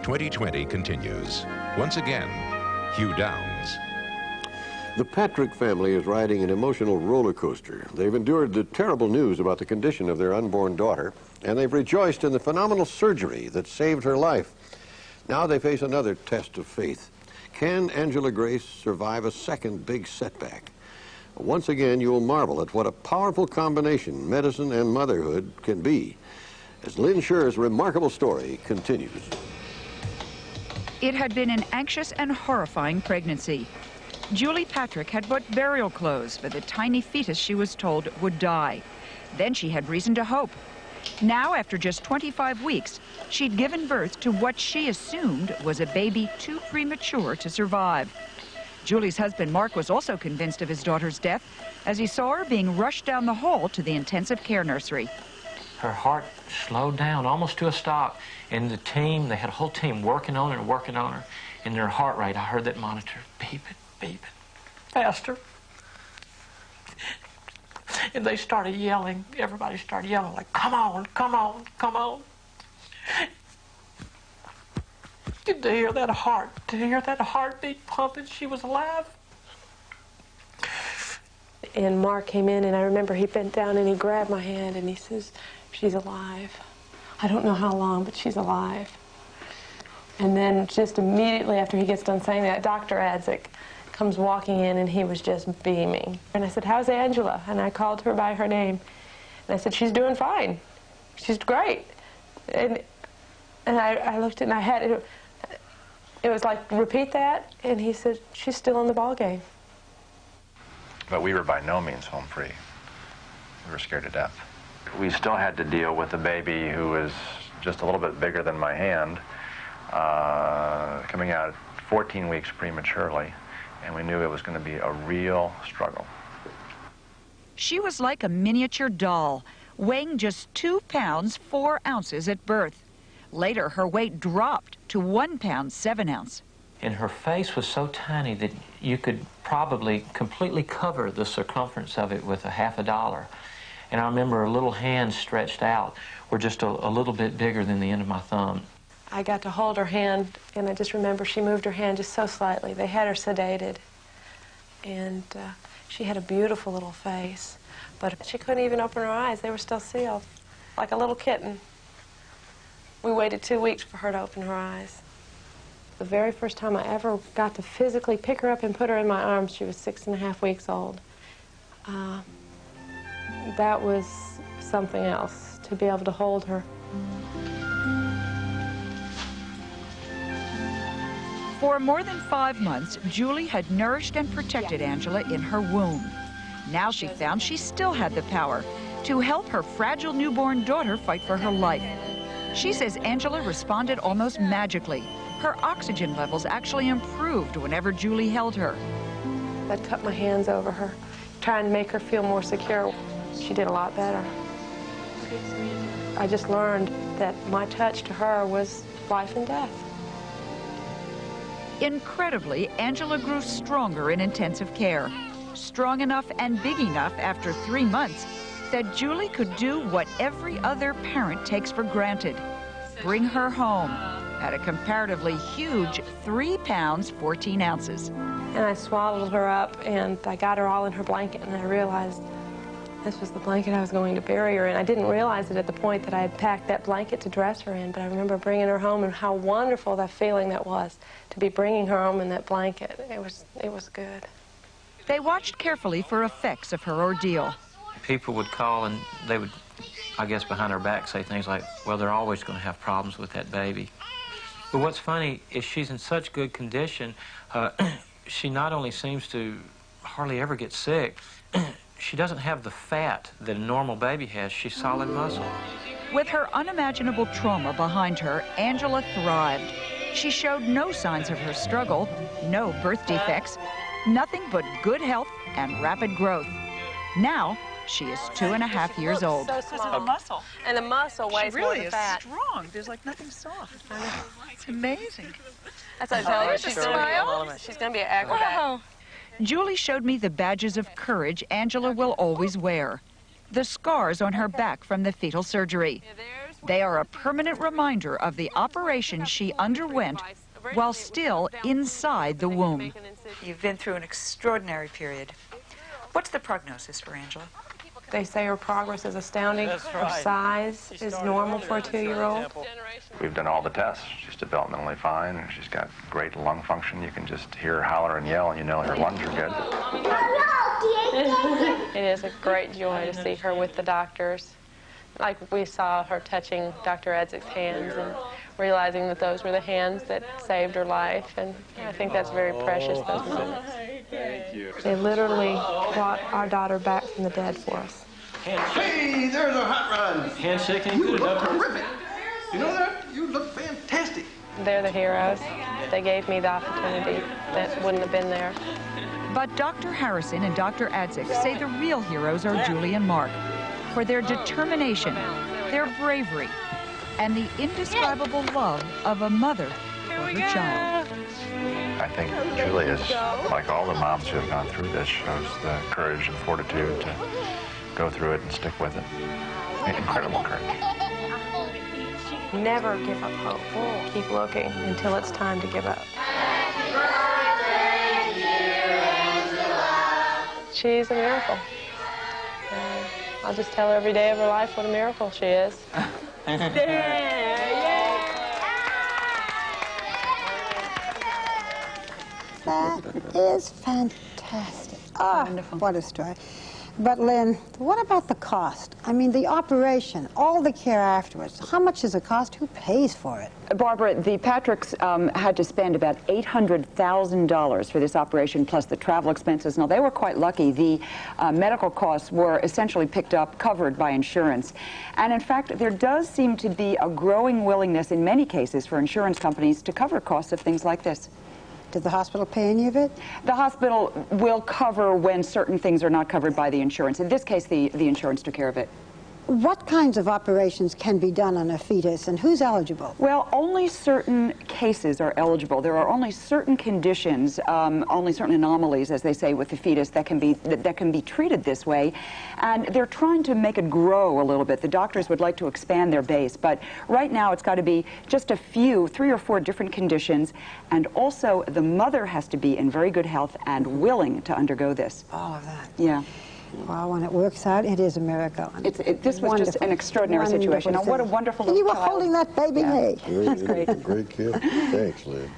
2020 continues. Once again, Hugh Downs. The Patrick family is riding an emotional roller coaster. They've endured the terrible news about the condition of their unborn daughter, and they've rejoiced in the phenomenal surgery that saved her life. Now they face another test of faith. Can Angela Grace survive a second big setback? Once again, you'll marvel at what a powerful combination medicine and motherhood can be, as Lynn Scher's remarkable story continues. It had been an anxious and horrifying pregnancy. Julie Patrick had bought burial clothes for the tiny fetus she was told would die. Then she had reason to hope. Now, after just 25 weeks, she'd given birth to what she assumed was a baby too premature to survive. Julie's husband, Mark, was also convinced of his daughter's death as he saw her being rushed down the hall to the intensive care nursery. Her heart slowed down almost to a stop, and the team, they had a whole team working on her, and their heart rate, I heard that monitor beeping, beeping, faster. And they started yelling, everybody started yelling like, come on, come on, come on. Did you hear that heart? Did you hear that heartbeat pumping? She was alive. And Mark came in, and I remember he bent down and he grabbed my hand and he says, she's alive. I don't know how long, but she's alive. And then just immediately after he gets done saying that, Dr. Adzik comes walking in, and he was just beaming. And I said, how's Angela? And I called her by her name. And I said, she's doing fine. She's great. And I looked and I had it. It was like, repeat that. And he said, she's still in the ball game. But we were by no means home free. We were scared to death. We still had to deal with a baby who was just a little bit bigger than my hand, coming out 14 weeks prematurely, and we knew it was going to be a real struggle. She was like a miniature doll, weighing just 2 pounds 4 ounces at birth. Later, her weight dropped to 1 pound 7 ounces. And her face was so tiny that you could probably completely cover the circumference of it with a $50. And I remember her little hands stretched out were just a little bit bigger than the end of my thumb. I got to hold her hand, and I just remember she moved her hand just so slightly. They had her sedated, and she had a beautiful little face, but she couldn't even open her eyes. They were still sealed, like a little kitten. We waited 2 weeks for her to open her eyes. The very first time I ever got to physically pick her up and put her in my arms, she was 6.5 weeks old. That was something else, to be able to hold her. For more than 5 months, Julie had nourished and protected Angela in her womb. Now she found she still had the power to help her fragile newborn daughter fight for her life. She says Angela responded almost magically. Her oxygen levels actually improved whenever Julie held her. I'd cut my hands over her, trying to make her feel more secure. She did a lot better. I just learned that my touch to her was life and death. Incredibly, Angela grew stronger in intensive care. Strong enough and big enough after 3 months that Julie could do what every other parent takes for granted: bring her home at a comparatively huge 3 pounds 14 ounces. And I swaddled her up, and I got her all in her blanket, and I realized this was the blanket I was going to bury her in. I didn't realize it at the point that I had packed that blanket to dress her in, but I remember bringing her home and how wonderful that feeling that was, to be bringing her home in that blanket. It was good. They watched carefully for effects of her ordeal. People would call, and they would, I guess behind her back, say things like, well, they're always going to have problems with that baby. But what's funny is she's in such good condition, she not only seems to hardly ever get sick, she doesn't have the fat that a normal baby has. She's solid muscle. With her unimaginable trauma behind her, Angela thrived. She showed no signs of her struggle, no birth defects, nothing but good health and rapid growth. Now, she is 2.5 years old. So Because of the muscle. And the muscle weighs more than fat. She really is strong. There's like nothing soft. It's amazing. That's what I tell her. There's a smile. She's going to be an acrobat. Wow. Julie showed me the badges of courage Angela will always wear. The scars on her back from the fetal surgery. They are a permanent reminder of the operation she underwent while still inside the womb. You've been through an extraordinary period. What's the prognosis for Angela? They say her progress is astounding. Her size is normal for a 2-year-old. We've done all the tests. She's developmentally fine. She's got great lung function. You can just hear her holler and yell, and you know her lungs are good. It is a great joy to see her with the doctors. Like we saw her touching Dr. Edzik's hands and realizing that those were the hands that saved her life. And I think that's very precious, those moments. They literally brought our daughter back from the dead for us. Hey, there's a hot rod. Handshake ain't You good look enough. terrific. You know that? You look fantastic. They're the heroes. They gave me the opportunity that wouldn't have been there. But Dr. Harrison and Dr. Adzik say the real heroes are Julie and Mark for their determination, their bravery, and the indescribable love of a mother for her child. I think Julie is, like all the moms who have gone through this, shows the courage and fortitude to go through it and stick with it. Incredible courage. Never give up hope. Keep looking until it's time to give up. She's a miracle. I'll just tell her every day of her life what a miracle she is. That is fantastic. Wonderful. What a story. But Lynn, what about the cost? I mean, the operation, all the care afterwards. How much does it cost? Who pays for it? Barbara, the Patricks had to spend about $800,000 for this operation, plus the travel expenses. Now, they were quite lucky. The medical costs were essentially picked up, covered by insurance. And in fact, there does seem to be a growing willingness in many cases for insurance companies to cover costs of things like this. Did the hospital pay any of it? The hospital will cover when certain things are not covered by the insurance. In this case, the insurance took care of it. What kinds of operations can be done on a fetus, and who's eligible? Well, only certain cases are eligible. There are only certain conditions, only certain anomalies, as they say, with the fetus that can be treated this way, and they're trying to make it grow a little bit. The doctors would like to expand their base, but right now it's got to be just a few, 3 or 4 different conditions, and also the mother has to be in very good health and willing to undergo this. All of that. Yeah. Well, when it works out, it is a miracle. This was just an extraordinary situation. Now, what a wonderful And you little were child. holding that baby, hey? That's great kid. Thanks, Lynn.